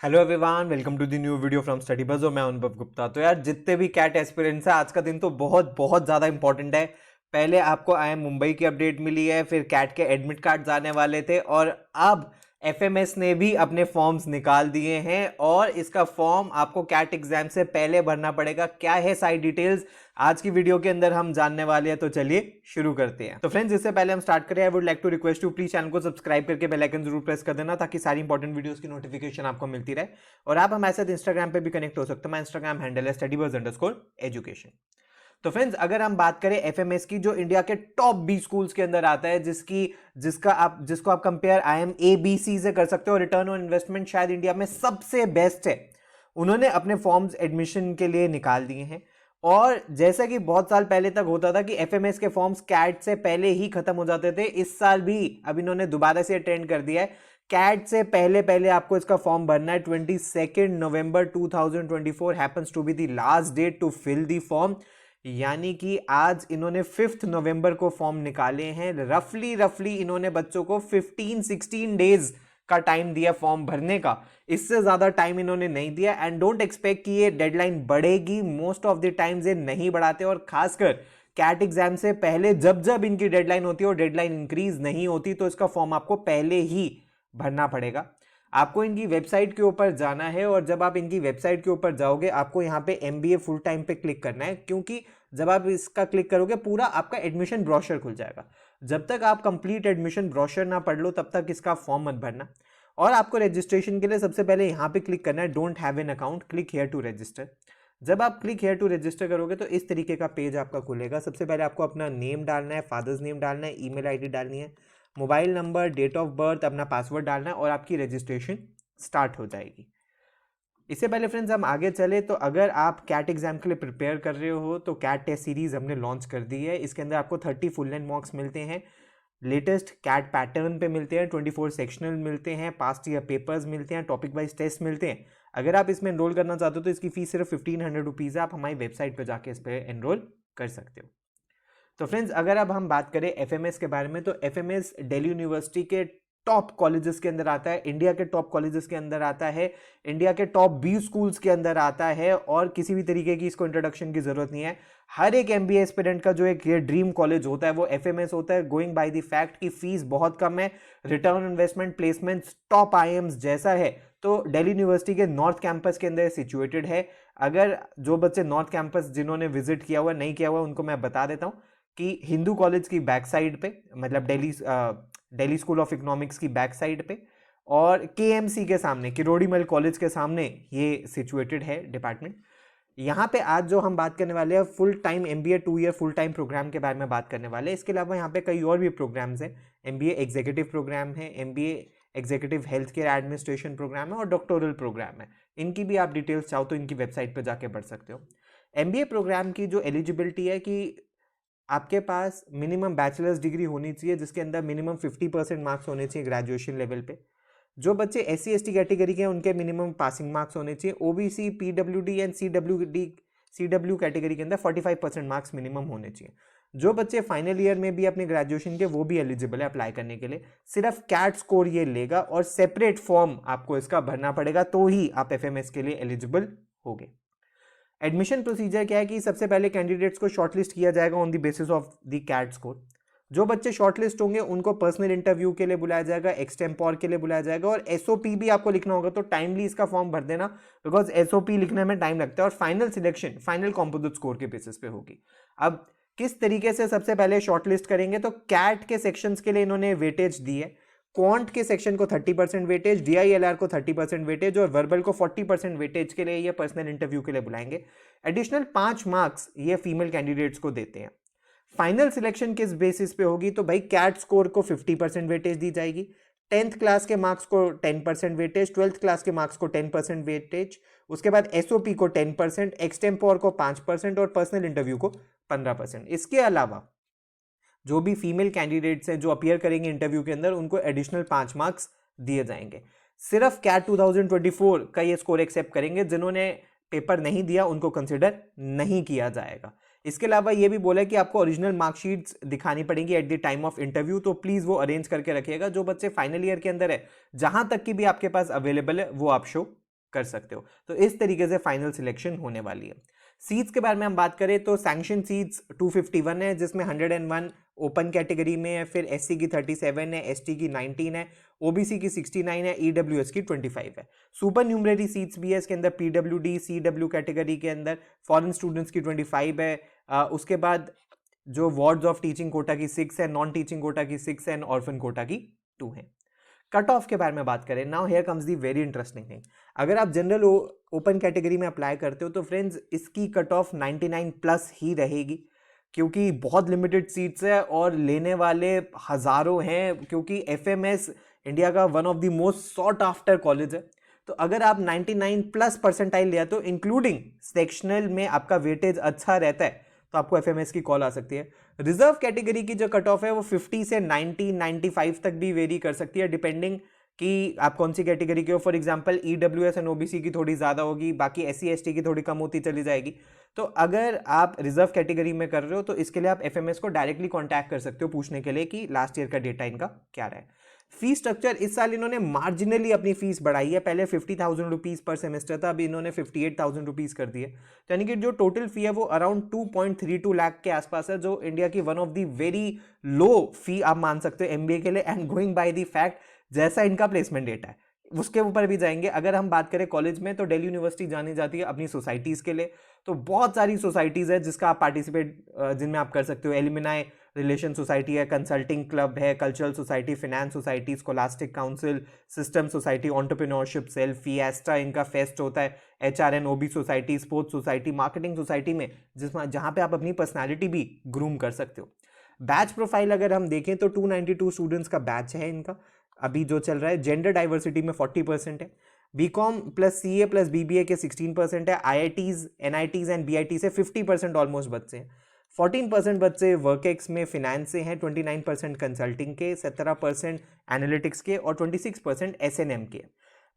Hello everyone, welcome to the new video from Study Buzz और मैं अनुभव गुप्ता। तो यार जितने भी कैट एस्पिरेंट्स हैं, आज का दिन तो बहुत बहुत ज़्यादा इंपॉर्टेंट है। पहले आपको IIM मुंबई की अपडेट मिली है, फिर कैट के एडमिट कार्ड्स आने वाले थे और अब एफएमएस ने भी अपने फॉर्म्स निकाल दिए हैं और इसका फॉर्म आपको कैट एग्जाम से पहले भरना पड़ेगा। क्या है सारी डिटेल्स आज की वीडियो के अंदर हम जानने वाले हैं, तो चलिए शुरू करते हैं। तो फ्रेंड्स, इससे पहले हम स्टार्ट करें, I would like to request you please channel को सब्सक्राइब करके बेल आइकन जरूर प्रेस कर देना ताकि सारी इंपॉर्टेंट वीडियोस की नोटिफिकेशन आपको मिलती रहे। और आप हमारे साथ इंस्टाग्राम पे भी कनेक्ट हो सकते हो। मैं इंस्टाग्राम हैंडल है studybuzzs_education। तो फ्रेंड्स, अगर हम बात करें एफएमएस की, जो इंडिया के टॉप 20 स्कूल्स के अंदर आता है, जिसको आप कंपेयर IIM ABC से कर सकते हो, रिटर्न ऑन इन्वेस्टमेंट शायद इंडिया में सबसे बेस्ट है। उन्होंने अपने फॉर्म्स एडमिशन के लिए निकाल दिए हैं और जैसा कि बहुत साल पहले तक होता था कि एफएमएस के फॉर्म्स कैट से पहले ही खत्म हो जाते थे, इस साल भी अब इन्होंने दोबारा से अटेंड कर दिया है। कैट से पहले पहले आपको इसका फॉर्म भरना है। 22 November 2024 happens to be the last date to fill the form, यानी कि आज इन्होंने 5 नवंबर को फॉर्म निकाले हैं। रफली इन्होंने बच्चों को 15-16 डेज का टाइम दिया फॉर्म भरने का, इससे ज्यादा टाइम इन्होंने नहीं दिया। एंड डोंट एक्सपेक्ट कि ये डेडलाइन बढ़ेगी, मोस्ट ऑफ द टाइम्स ये नहीं बढ़ाते और खासकर कैट एग्जाम से पहले जब जब इनकी डेडलाइन होती है और डेडलाइन इंक्रीज नहीं होती, तो इसका फॉर्म आपको पहले ही भरना पड़ेगा। आपको इनकी वेबसाइट के ऊपर जाना है और जब आप इनकी वेबसाइट के ऊपर जाओगे, आपको यहाँ पे MBA फुल टाइम पे क्लिक करना है, क्योंकि जब आप इसका क्लिक करोगे पूरा आपका एडमिशन ब्रोशर खुल जाएगा। जब तक आप कंप्लीट एडमिशन ब्रोशर ना पढ़ लो, तब तक इसका फॉर्म मत भरना। और आपको रजिस्ट्रेशन के लिए सबसे पहले यहाँ पे क्लिक करना है, don't have an account, click here to register. जब आप क्लिक हियर टू रजिस्टर करोगे तो इस तरीके का पेज आपका खुलेगा। सबसे पहले आपको अपना नेम डालना है, फादर्स नेम डालना है, ईमेल आईडी डालनी है, mobile number, date of birth, अपना पासवर्ड डालना है और आपकी रजिस्ट्रेशन स्टार्ट हो जाएगी। इससे पहले फ्रेंड्स हम आगे चले तो अगर आप कैट एग्जाम के लिए प्रिपेयर कर रहे हो तो कैट टेस्ट सीरीज हमने लॉन्च कर दी है। इसके अंदर आपको 30 फुल लेंथ मॉक्स मिलते हैं, लेटेस्ट कैट पैटर्न पे मिलते हैं, 24 सेक्शनल मिलते हैं, पास्ट ईयर पेपर्स मिलते हैं, टॉपिक वाइज टेस्ट मिलते हैं। अगर आप इसमें एनरोल करना चाहते हो तो इसकी फीस सिर्फ 1500 रुपीज़ है। आप हमारी वेबसाइट पर जाके इस पर एनरोल कर सकते हो। तो फ्रेंड्स, अगर अब हम बात करें एफएमएस के बारे में, तो एफएमएस दिल्ली यूनिवर्सिटी के टॉप कॉलेजेस के अंदर आता है, इंडिया के टॉप कॉलेजेस के अंदर आता है, इंडिया के टॉप 20 स्कूल्स के अंदर आता है और किसी भी तरीके की इसको इंट्रोडक्शन की जरूरत नहीं है। हर एक MBA एस्पिरेंट का जो एक ये ड्रीम कॉलेज होता है वो एफएमएस होता है, गोइंग बाय द फैक्ट की फीस बहुत कम है, return investment, placements top IIMs जैसा है। तो दिल्ली यूनिवर्सिटी के नॉर्थ कैंपस के अंदर सिचुएटेड है। अगर जो बच्चे नॉर्थ कैंपस जिन्होंने विजिट किया हुआ नहीं किया हुआ, उनको मैं बता देता हूँ कि हिंदू कॉलेज की बैक साइड पे, मतलब दिल्ली स्कूल ऑफ इकोनॉमिक्स की बैक साइड पे और KMC के सामने, किरोड़ीमल कॉलेज के सामने ये सिचुएटेड है डिपार्टमेंट। यहाँ पे आज जो हम बात करने वाले हैं full time MBA 2 year full time programme के बारे में बात करने वाले हैं। इसके अलावा यहाँ पे कई और भी प्रोग्राम्स हैं। MBA एग्जीक्यूटिव प्रोग्राम है, MBA executive health care administration programme है और डॉक्टोरल प्रोग्राम है। इनकी भी आप डिटेल्स चाहो तो इनकी वेबसाइट पर जाके पढ़ सकते हो। MBA प्रोग्राम की जो एलिजिबिलिटी है कि आपके पास मिनिमम बैचलर्स डिग्री होनी चाहिए, जिसके अंदर मिनिमम 50% मार्क्स होने चाहिए ग्रेजुएशन लेवल पे। जो बच्चे SC ST कैटेगरी के हैं उनके मिनिमम पासिंग मार्क्स होने चाहिए। OBC PWD and CW category के अंदर 45% मार्क्स मिनिमम होने चाहिए। जो बच्चे फाइनल ईयर में भी अपने ग्रेजुएशन के, वो भी एलिजिबल है अप्लाई करने के लिए। सिर्फ कैट स्कोर ये लेगा और सेपरेट फॉर्म आपको इसका भरना पड़ेगा, तो ही आप FMS के लिए एलिजिबल होगे। एडमिशन प्रोसीजर क्या है कि सबसे पहले कैंडिडेट्स को शॉर्टलिस्ट किया जाएगा on the basis of the CAT score. जो बच्चे शॉर्टलिस्ट होंगे उनको पर्सनल इंटरव्यू के लिए बुलाया जाएगा, एक्सटेम्पोर के लिए बुलाया जाएगा और SOP भी आपको लिखना होगा। तो टाइमली इसका फॉर्म भर देना, बिकॉज SOP लिखने में टाइम लगता है और final selection final composite score के बेसिस पे होगी। अब किस तरीके से सबसे पहले शॉर्टलिस्ट करेंगे, तो कैट के सेक्शंस के लिए इन्होंने वेटेज दी है। क्वांट के सेक्शन को 30% वेटेज, DILR को 30% वेटेज और वर्बल को 40% वेटेज के लिए ये पर्सनल इंटरव्यू के लिए बुलाएंगे। एडिशनल 5 मार्क्स ये फीमेल कैंडिडेट्स को देते हैं। फाइनल सिलेक्शन किस बेसिस पे होगी, तो भाई कैट स्कोर को 50% वेटेज दी जाएगी, 10th क्लास के मार्क्स को 10% वेटेज, 12th क्लास के मार्क्स को 10% वेटेज, उसके बाद SOP को 10%, एक्सटेम्पोर को 5% और पर्सनल इंटरव्यू को 15%। इसके अलावा जो भी फीमेल कैंडिडेट्स हैं जो अपीयर करेंगे इंटरव्यू के अंदर, उनको एडिशनल 5 मार्क्स दिए जाएंगे। सिर्फ कैट 2024 का ये स्कोर एक्सेप्ट करेंगे, जिन्होंने पेपर नहीं दिया उनको कंसिडर नहीं किया जाएगा। इसके अलावा ये भी बोला है कि आपको ओरिजिनल मार्कशीट्स दिखानी पड़ेंगी at the time of interview, तो प्लीज वो अरेंज करके रखिएगा। जो बच्चे फाइनल ईयर के अंदर है, जहां तक की भी आपके पास अवेलेबल है वो आप शो कर सकते हो। तो इस तरीके से फाइनल सिलेक्शन होने वाली है। सीट्स के बारे में हम बात करें तो सैंक्शन सीट्स 251 है, जिसमें 101 ओपन कैटेगरी में है, फिर एससी की 37 है, एसटी की 19 है, ओबीसी की 69 है, ईडब्ल्यूएस की 25 है। सुपर न्यूमररी सीट्स भी है इसके अंदर, पीडब्ल्यूडी सीडब्ल्यू कैटेगरी के अंदर फॉरेन स्टूडेंट्स की 25 है। उसके बाद जो वार्ड्स ऑफ टीचिंग कोटा की 6 है, नॉन टीचिंग कोटा की 6 है, एंड ऑर्फन कोटा की 2 है। कट ऑफ के बारे में बात करें, now here comes the very interesting thing. अगर आप जनरल ओपन कैटेगरी में अप्लाई करते हो तो फ्रेंड्स इसकी कट ऑफ 99 प्लस ही रहेगी, क्योंकि बहुत लिमिटेड सीट्स है और लेने वाले हजारों हैं, क्योंकि एफएमएस इंडिया का one of the most sought after college है। तो अगर आप 99 प्लस परसेंटाइल लिया तो इंक्लूडिंग सेक्शनल में आपका वेटेज अच्छा रहता है तो आपको एफएमएस की कॉल आ सकती है। रिजर्व कैटेगरी की जो कट ऑफ है वो 50 से 90 95 तक भी वेरी कर सकती है, डिपेंडिंग कि आप कौन सी कैटेगरी के हो। For example EWS and OBC की थोड़ी ज़्यादा होगी, बाकी एससी एसटी की थोड़ी कम होती चली जाएगी। तो अगर आप रिजर्व कैटेगरी में कर रहे हो तो इसके लिए आप एफएमएस को डायरेक्टली कॉन्टैक्ट कर सकते हो पूछने के लिए कि लास्ट ईयर का डेटा इनका क्या रहा है। फीस स्ट्रक्चर इस साल इन्होंने मार्जिनली अपनी फीस बढ़ाई है, पहले 50,000 रुपीज़ पर सेमेस्टर था, अभी इन्होंने 58,000 रुपीज़ कर दिए। तो यानी कि जो टोटल फी है वो अराउंड 2.32 लाख के आसपास है, जो इंडिया की one of the very low fee आप मान सकते हो एमबीए के लिए। And going by the fact जैसा इनका प्लेसमेंट डेटा है उसके ऊपर भी जाएंगे। अगर हम बात करें कॉलेज में तो दिल्ली यूनिवर्सिटी जानी जाती है अपनी सोसाइटीज़ के लिए। तो बहुत सारी सोसाइटीज़ है जिसका आप पार्टिसिपेट जिनमें आप कर सकते हो। एलुमनाई रिलेशन सोसाइटी है, कंसल्टिंग क्लब है, cultural society, finance society, scholastic council, system society, entrepreneurship cell, fiesta इनका फेस्ट होता है, HR and OB society, sports society, marketing society में जिसमें जहाँ पे आप अपनी पर्सनैलिटी भी ग्रूम कर सकते हो। बैच प्रोफाइल अगर हम देखें तो 292 स्टूडेंट्स का बैच है इनका अभी जो चल रहा है। जेंडर डाइवर्सिटी में 40% है। BCom plus CA plus BBA के 16% है। आईआईटीज एनआईटीज एंड बीआईटी से 50% ऑलमोस्ट बच्चे हैं। 14% बच्चे वर्कएक्स में फिनेंस से हैं, 29% कंसल्टिंग के, 17% एनालिटिक्स के और 26% एसएनएम के।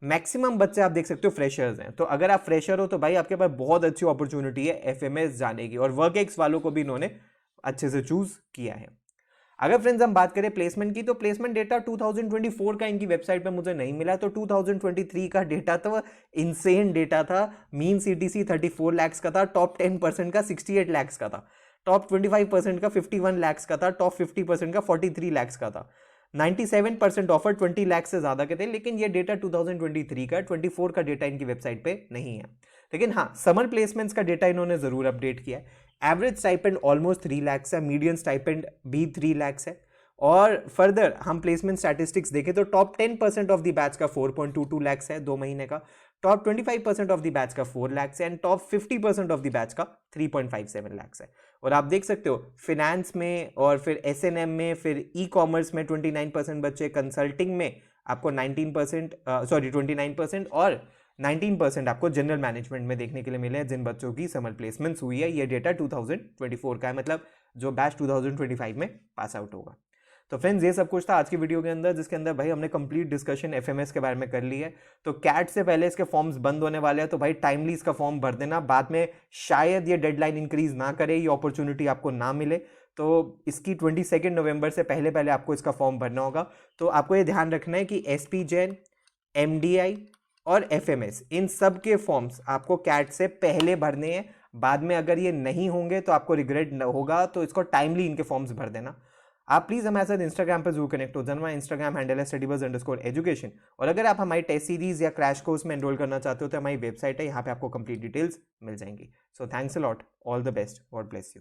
मैक्सिमम बच्चे आप देख सकते हो फ्रेशर्स हैं। तो अगर आप फ्रेशर हो तो भाई आपके पास बहुत अच्छी अपॉर्चुनिटी है एफएमएस जाने की, और वर्कएक्स वालों को भी इन्होंने अच्छे से चूज किया है। अगर फ्रेंड्स हम बात करें प्लेसमेंट की तो प्लेसमेंट डेटा 2024 का इनकी वेबसाइट पे मुझे नहीं मिला, तो 2023 का डेटा तो इनसेन डेटा था। मीन सीटीसी 34 लाख का था, टॉप 10% का 68 लाख का था, टॉप 25% का 51 लाख का था, टॉप 50% का 43 लाख का था। 97% ऑफर 20 लाख से ज्यादा के थे। लेकिन ये डेटा 2023 का, 24 का डेटा इनकी वेबसाइट पे नहीं है। लेकिन हाँ, समर प्लेसमेंट्स का डेटा इन्होंने जरूर अपडेट किया है। एवरेज स्टाइपेंड ऑलमोस्ट 3 लाख है, मीडियन स्टाइपेंड भी 3 लाख है। और फर्दर हम प्लेसमेंट स्टैटिस्टिक्स देखें तो टॉप 10% ऑफ द बैच का 4.22 लाख है 2 महीने का, टॉप 25% ऑफ द बैच का 4 लाख है, and top 50% of the batch का 3.57 लाख है। और आप देख सकते हो फिनेंस में और फिर एसएनएम में, फिर ई कॉमर्स में 29% बच्चे, कंसल्टिंग में आपको 29% और 19% आपको जनरल मैनेजमेंट में देखने के लिए मिले हैं जिन बच्चों की समर प्लेसमेंट्स हुई है। ये डेटा 2024 का है, मतलब जो बैच 2025 में पास आउट होगा। तो फ्रेंड्स ये सब कुछ था आज की वीडियो के अंदर, जिसके अंदर भाई हमने कंप्लीट डिस्कशन एफएमएस के बारे में कर ली है। तो कैट से पहले इसके फॉर्म्स बंद होने वाले हैं, तो भाई टाइमली इसका फॉर्म भर देना, बाद में शायद ये डेडलाइन इंक्रीज ना करे, ये अपॉर्चुनिटी आपको ना मिले। तो इसकी 22 नवंबर से पहले पहले आपको इसका फॉर्म भरना होगा। तो आपको ये ध्यान रखना है कि एसपी जैन, एमडीआई और एफएमएस इन सब के फॉर्म्स आपको कैट से पहले भरने हैं। बाद में अगर ये नहीं होंगे तो आपको रिग्रेट होगा, तो इसको टाइमली इनके फॉर्म्स भर देना। आप प्लीज हमारे साथ इंस्टाग्राम पर जरूर कनेक्ट हो जाना। हमारा इंस्टाग्राम हैंडल है StudyBuzz_education। और अगर आप हमारी टेस्ट सीरीज या क्रैश कोर्स में एनरोल करना चाहते हो तो हमारी वेबसाइट है, यहाँ पे आपको कंप्लीट डिटेल्स मिल जाएंगी। So thanks a lot, all the best, God bless you.